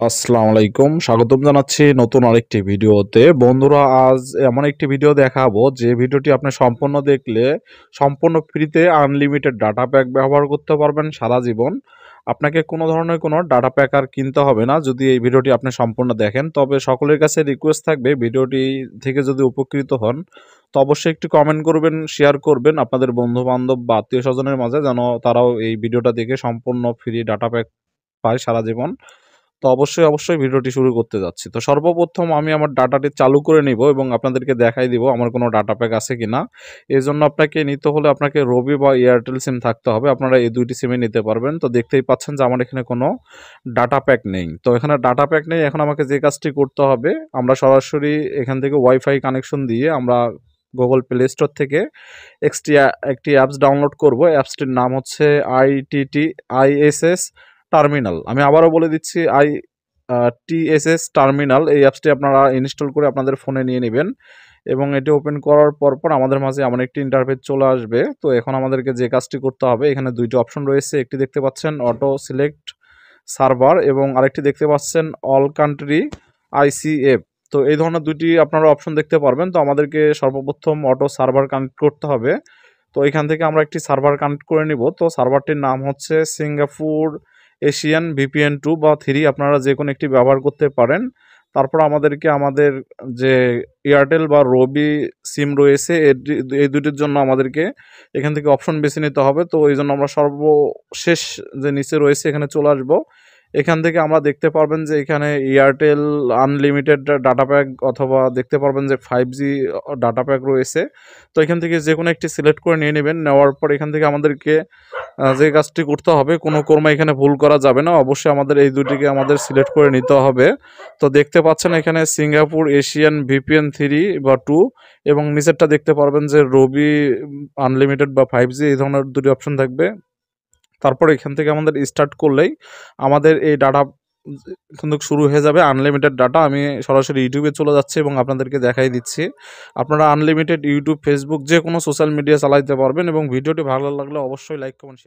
আসসালামু আলাইকুম, স্বাগতম জানাচ্ছি নতুন আরেকটি ভিডিওতে। বন্ধুরা, আজ এমন একটি ভিডিও দেখাবো যে ভিডিওটি আপনি সম্পূর্ণ দেখলে সম্পূর্ণ ফ্রিতে আনলিমিটেড ডাটা প্যাক ব্যবহার করতে পারবেন সারা জীবন। আপনাকে কোনো ধরনের কোনো ডাটা প্যাক আর কিনতে হবে না যদি এই ভিডিওটি আপনি সম্পূর্ণ দেখেন। তবে সকলের কাছে রিকোয়েস্ট থাকবে, ভিডিওটি থেকে যদি উপকৃত হন তো অবশ্যই একটু কমেন্ট করবেন, শেয়ার করবেন আপনাদের বন্ধু বান্ধব বা আত্মীয় স্বজনের মাঝে, যেন তারাও এই ভিডিওটা দেখে সম্পূর্ণ ফ্রি ডাটা প্যাক পায় সারা জীবন। তো অবশ্যই ভিডিওটি শুরু করতে যাচ্ছি। তো সর্বপ্রথম আমি আমার ডাটাটি চালু করে নিব এবং আপনাদেরকে দেখাই দিব আমার কোনো ডাটা প্যাক আছে কিনা। এজন্য আপনাকে নিতে হলে আপনাকে রবি বা এয়ারটেল সিম থাকতে হবে। আপনারা এই দুইটি সিমে নিতে পারবেন। তো দেখতেই পাচ্ছেন যে আমার এখানে কোনো ডাটা প্যাক নেই। তো এখানে ডাটা প্যাক নেই। এখন আমাকে যে কাজটি করতে হবে, আমরা সরাসরি এখান থেকে ওয়াইফাই কানেকশন দিয়ে আমরা গুগল প্লে স্টোর থেকে একটি অ্যাপস ডাউনলোড করব। অ্যাপসটির নাম হচ্ছে ISS টার্মিনাল। আমি আবারও বলে দিচ্ছি, TSS টার্মিনাল। এই অ্যাপসটি আপনারা ইনস্টল করে আপনাদের ফোনে নিয়ে নেবেন এবং এটি ওপেন করার পর আমাদের মাঝে এমন একটি ইন্টারফেস চলে আসবে। তো এখন আমাদেরকে যে কাজটি করতে হবে, এখানে দুইটি অপশন রয়েছে। একটি দেখতে পাচ্ছেন অটো সিলেক্ট সার্ভার এবং আরেকটি দেখতে পাচ্ছেন অল কান্ট্রি ICF। তো এই ধরনের দুইটি আপনারা অপশন দেখতে পারবেন। তো আমাদেরকে সর্বপ্রথম অটো সার্ভার কানেক্ট করতে হবে। তো এখান থেকে আমরা একটি সার্ভার কানেক্ট করে নিব। তো সার্ভারটির নাম হচ্ছে সিঙ্গাপুর এশিয়ান VPN 2 বা 3, আপনারা যে কোনো একটি ব্যবহার করতে পারেন। তারপর আমাদেরকে আমাদের যে এয়ারটেল বা রবি সিম রয়েছে এই দুটির জন্য আমাদেরকে এখান থেকে অপশন বেছে নিতে হবে। তো এই জন্য আমরা সর্বশেষ যে নিচে রয়েছে এখানে চলে আসবো। এখান থেকে আমরা দেখতে পারবেন যে এখানে এয়ারটেল আনলিমিটেড ডাটা প্যাক, অথবা দেখতে পারবেন যে 5G ডাটা প্যাক রয়েছে। তো এখান থেকে যে কোনো একটি সিলেক্ট করে নিয়ে নেবেন। নেওয়ার পর এখান থেকে আমাদেরকে যে কাজটি করতে হবে, কোনো কর্মে এখানে ভুল করা যাবে না। অবশ্যই আমাদের এই দুটিকে আমাদের সিলেক্ট করে নিতে হবে। তো দেখতে পাচ্ছেন এখানে সিঙ্গাপুর এশিয়ান VPN 3 বা 2 এবং নিচেরটা দেখতে পারবেন যে রবি আনলিমিটেড বা 5G, এই ধরনের দুটি অপশন থাকবে। তারপর এখান থেকে আমাদের স্টার্ট করলেই আমাদের এই ডাটা কিন্তু শুরু হয়ে যাবে, আনলিমিটেড ডাটা। আমি সরাসরি ইউটিউবে চলে যাচ্ছি এবং আপনাদেরকে দেখাই দিচ্ছি। আপনারা আনলিমিটেড ইউটিউব, ফেসবুক যে কোনো সোশ্যাল মিডিয়া চালাইতে পারবেন। এবং ভিডিওটি ভালো লাগলে অবশ্যই লাইক কমেন্ট